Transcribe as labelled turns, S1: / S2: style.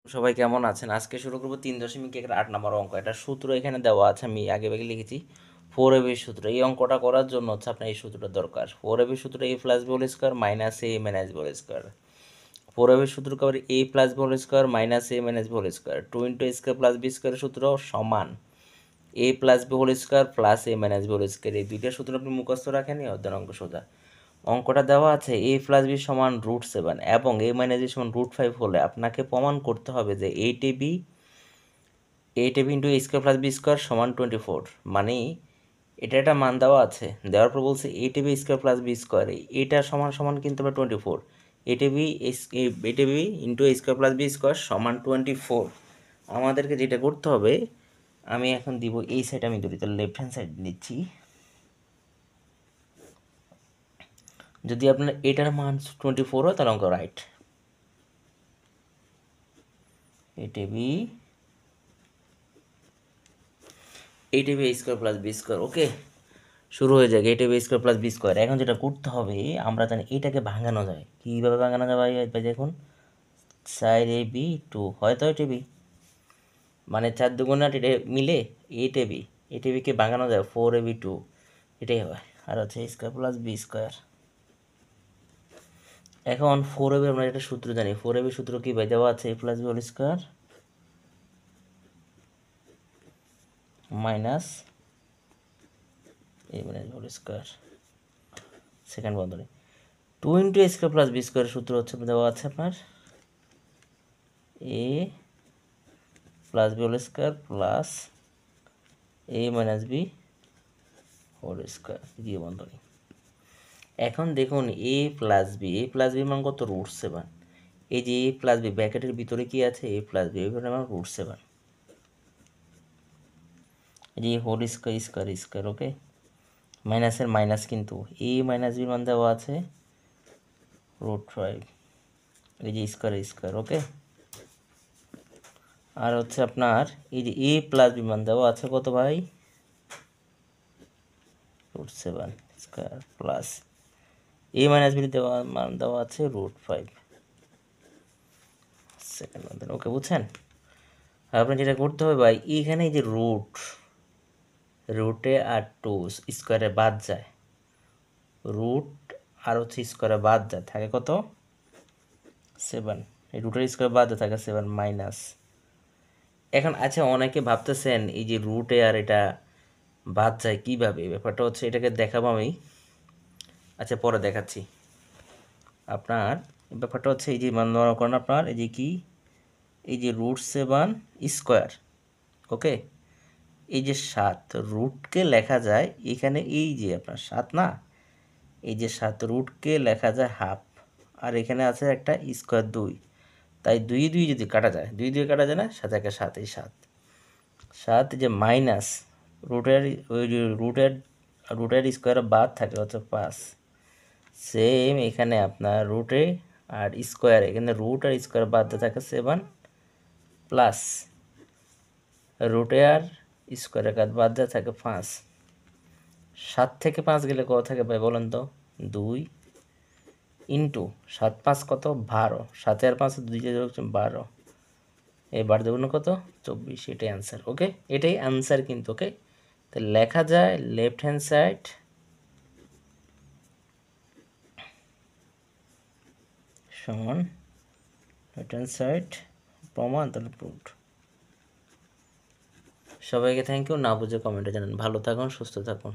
S1: সবাই কেমন আছেন? আজকে শুরু করবো 3.8 নম্বর অঙ্ক। এটা সূত্র এখানে দেওয়া আছে, আমি আগে লিখেছি 4ab সূত্র। এই অঙ্কটা করার জন্য হচ্ছে আপনার এই সূত্রটা দরকার। 4ab সূত্র a plus b whole square minus a minus b whole square. 4ab সূত্র কবার a plus b whole square minus a minus b whole square. 2 into a square plus b স্কোয়ারের সূত্র সমান a plus b whole square plus a minus b whole square. এই দুইটা সূত্র আপনি মুখস্থ রাখেনি, অর্ধের অঙ্ক সোজা। অঙ্কটা দেওয়া আছে a প্লাস বি সমান √7 এবং a মাইনাস বি সমান √5 হলে আপনাকে প্রমাণ করতে হবে যে 8ab into a square plus B square সমান 24। মানে এটা একটা মান দেওয়া আছে, দেওয়ার পর বলছে 8ab square plus B square, এটা সমান সমান কিন্তু আমরা 24। 8ab into a square plus B square সমান 24। আমাদেরকে যেটা করতে হবে, আমি এখন দিব এই সাইড, আমি ধরি তাহলে লেফট হ্যান্ড সাইড নিচ্ছি। যদি আপনার এটার মান 24 হয় তাহলে অঙ্ক রাইট। এটিভি a square plus B square, okay শুরু হয়ে যায় এটিভি a square plus B square. এখন যেটা করতে হবে, আমরা জানি এটাকে ভাঙানো যায়। কীভাবে ভাঙানো যায় ভাই? দেখুন 4ab 2 হয়তো এটিভি মানে 4 দুগুণ 8, এটা মিলে এটিভিকে ভাঙানো যায় 4ab 2, এটাই হয়। আর হচ্ছে a square plus B square. এখন 4ab আমরা একটা সূত্র জানি, 4ab সূত্র কি ভাই? দেওয়া আছে a plus b whole square minus a minus b whole square second বন্ধনী। 2 into a square plus B square সূত্র হচ্ছে দেওয়া আছে আপনার a plus b whole square plus a minus b whole square দিয়ে বন্ধনী। এখন দেখুন a প্লাস বি মান কত? √7। এই যে a প্লাস বি ব্র্যাকেটের ভিতরে কি আছে? a প্লাস বি মান √7। এই যে হোল স্কোয়ার স্কোয়ার স্কোয়ার, ওকে মাইনাসের মাইনাস, কিন্তু a মাইনাস বি মান দেওয়া আছে √5। এই যে স্কোয়ার স্কোয়ার, ওকে। আর হচ্ছে আপনার এই যে a প্লাস বি মান দেওয়া আছে কত ভাই? √7 square plus a minus b দেওয়া মান দেওয়া আছে √5 সেকেন্ড মান, ওকে বুঝছেন? আর আপনি যেটা করতে হবে ভাই, এইখানে এই যে রুটে আর 2 স্কোয়ারে বাদ যায়, রুট আর হচ্ছে স্কোয়ারে বাদ যায়, থাকে কত? 7। এই রুটের স্কোয়ার বাদ থাকে 7 মাইনাস। এখন আচ্ছা, অনেকে ভাবতেছেন এই যে রুটে আর এটা বাদ যায় কিভাবে? ব্যাপারটা হচ্ছে, এটাকে দেখাবো আমি, আচ্ছা পরে দেখাচ্ছি। আপনার ব্যাপারটা হচ্ছে এই যে মনে করেন আপনার এই যে কি, এই যে √7 স্কোয়ার, ওকে। এই যে 7 রুটকে লেখা যায় এখানে, এই যে আপনার 7 না, এই যে 7 রুটকে লেখা যায় হাফ, আর এখানে আছে একটা স্কোয়ার 2, তাই 2 যদি কাটা যায়, 2 কাটা যায় না, 7 একে 7, এই 7 যে মাইনাস রুটের, ওই রুটের স্কোয়ারে বাদ থাকে হচ্ছে 5। সেম এখানে আপনার রুটে আর স্কোয়ার, এখানে রুট আর স্কোয়ার বাদ থাকে 7 প্লাস রুটে আর স্কোয়ারের কাজ বাদ দেওয়া থাকে 5। 7 থেকে 5 গেলে কত থাকে ভাই বলেন তো? 2 ইন্টু 7 5 কত? 12। 7 আর 5 2 12, এই 12 দুগুণ কত? 24। এটাই অ্যান্সার, ওকে। এটাই অ্যান্সার কিন্তু, ওকে। তো লেখা যায় লেফট হ্যান্ড সাইড সমান রাইট হ্যান্ড সাইড, প্রমাণ তাহলে প্রুভড। সবাইকে থ্যাংক ইউ। না বুঝে কমেন্টে জানান। ভালো থাকুন, সুস্থ থাকুন।